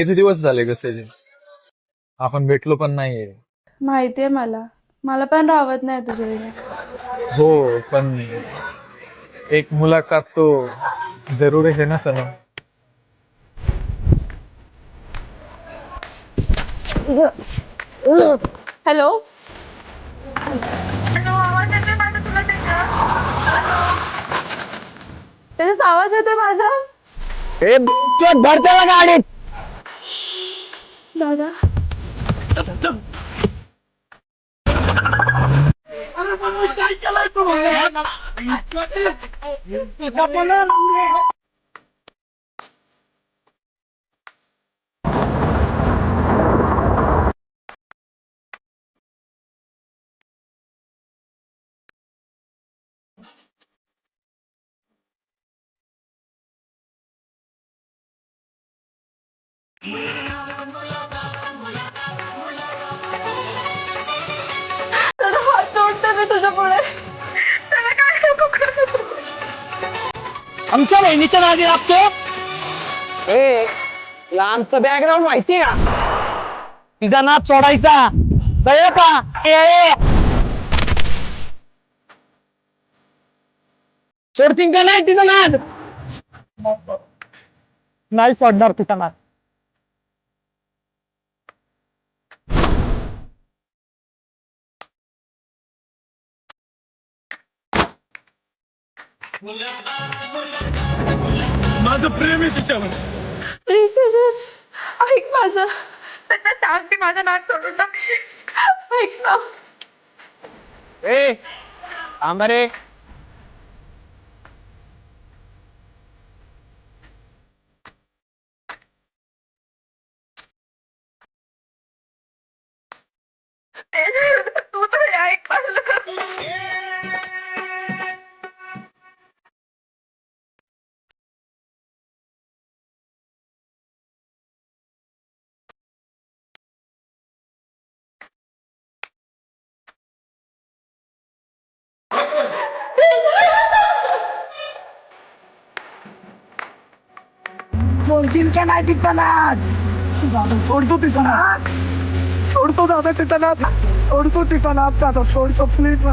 किती दिवस झाले ग सेजल? आपण भेटलो पण नाहीये. माहितीये मला मला पण राहत नाही तुझ्या बिना. हो, पण एक मुलाकात तो जरूर है ना सनम. हॅलो. त्याचा आवाज येतोय माझा. भरते गाडीत. दादा. त्याचा हात जोडते मी तुझ्या पुढे. त्याला काय नको करू. आमच्या बहिणीच्या नादी लागतो. ए आमचं बॅकग्राऊंड माहितीये का? तिचा नाद सोडायचा. कळलं का? सोडतील का नाही तिचा नाद? नाही सोडणार तिचा नाद. माझं प्रेम आहे तिच्यावर. प्लीज तेजस ऐक माझं. त्यांना सांगते माझं नाक सोडून टाक. ऐक ना. ए आंबारे तू तर ऐक माझं. सोडतील का नाही तिचा नाद? सोडतो तिचा नाद. सोडतो दादा तिचा नाद. सोडतो तिचा नाद दादा. सोडतो प्लीज.